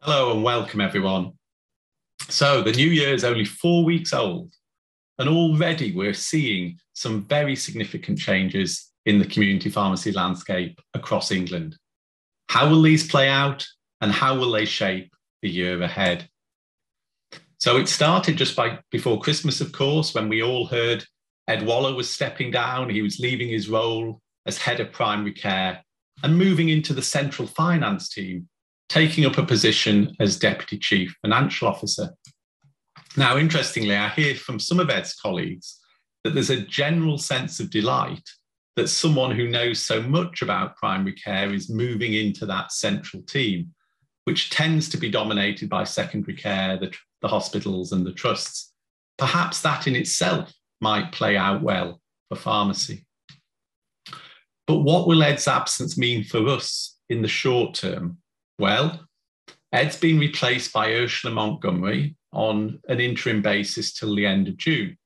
Hello and welcome everyone. So the new year is only 4 weeks old and already we're seeing some very significant changes in the community pharmacy landscape across England. How will these play out and how will they shape the year ahead? So it started just before Christmas, of course, when we all heard Ed Waller was stepping down. He was leaving his role as head of primary care and moving into the central finance team, taking up a position as Deputy Chief Financial Officer. Now, interestingly, I hear from some of Ed's colleagues that there's a general sense of delight that someone who knows so much about primary care is moving into that central team, which tends to be dominated by secondary care, the hospitals and the trusts. Perhaps that in itself might play out well for pharmacy. But what will Ed's absence mean for us in the short term? Well, Ed's been replaced by Ursula Montgomery on an interim basis till the end of June.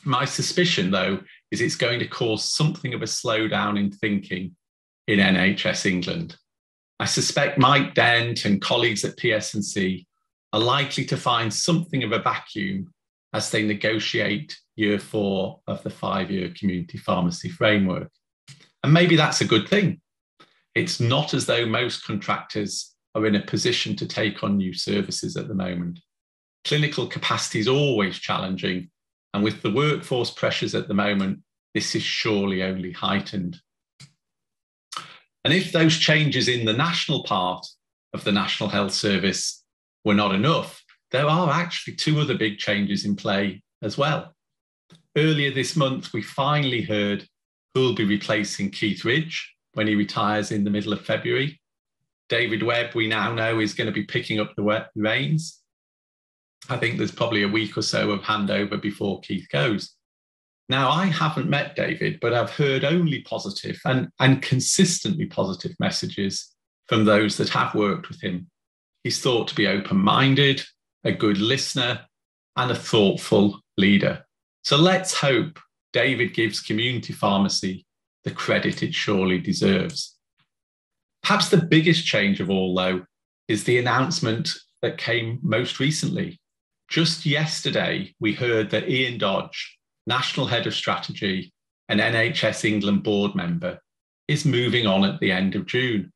My suspicion, though, is it's going to cause something of a slowdown in thinking in NHS England. I suspect Mike Dent and colleagues at PSNC are likely to find something of a vacuum as they negotiate year 4 of the 5-year community pharmacy framework. And maybe that's a good thing. It's not as though most contractors are in a position to take on new services at the moment. Clinical capacity is always challenging, and with the workforce pressures at the moment, this is surely only heightened. And if those changes in the national part of the National Health Service were not enough, there are actually 2 other big changes in play as well. Earlier this month, we finally heard who will be replacing Keith Ridge when he retires in the middle of February. David Webb, we now know, is going to be picking up the reins. I think there's probably a week or so of handover before Keith goes. Now, I haven't met David, but I've heard only positive and consistently positive messages from those that have worked with him. He's thought to be open-minded, a good listener, and a thoughtful leader. So let's hope David gives community pharmacy the credit it surely deserves. Perhaps the biggest change of all, though, is the announcement that came most recently. Just yesterday, we heard that Ian Dodge, National Head of Strategy and NHS England board member, is moving on at the end of June.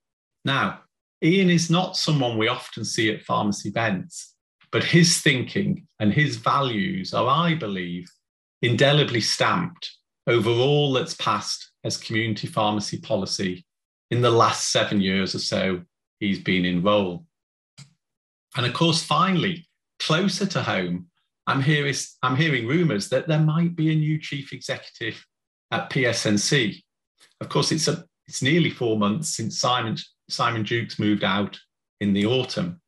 Now, Ian is not someone we often see at pharmacy events, but his thinking and his values are, I believe, indelibly stamped over all that's passed as community pharmacy policy in the last 7 years or so he's been in role. And of course, finally, closer to home, I'm hearing rumours that there might be a new chief executive at PSNC. Of course, it's nearly 4 months since Simon Jukes moved out in the autumn.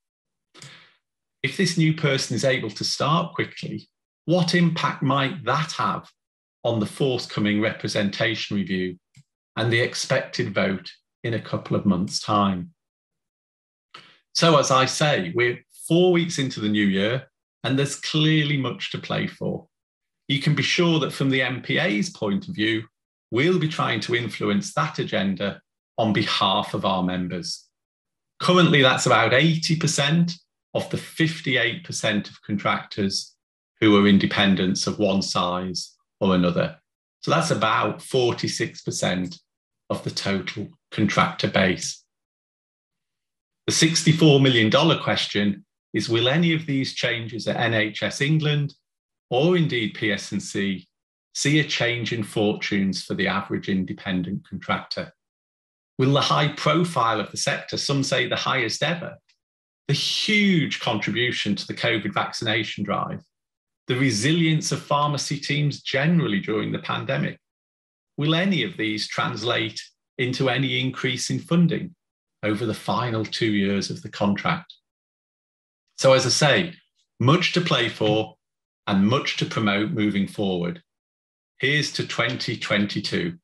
If this new person is able to start quickly, what impact might that have on the forthcoming representation review and the expected vote in a couple of months' time? So, as I say, we're 4 weeks into the new year, and there's clearly much to play for. You can be sure that from the MPA's point of view, we'll be trying to influence that agenda on behalf of our members. Currently, that's about 80% of the 58% of contractors who are independents of one size or another. So that's about 46% of the total contractor base. The $64 million question is, will any of these changes at NHS England or indeed PSNC see a change in fortunes for the average independent contractor? Will the high profile of the sector, some say the highest ever, the huge contribution to the COVID vaccination drive, the resilience of pharmacy teams generally during the pandemic, will any of these translate into any increase in funding over the final 2 years of the contract? So as I say, much to play for and much to promote moving forward. Here's to 2022.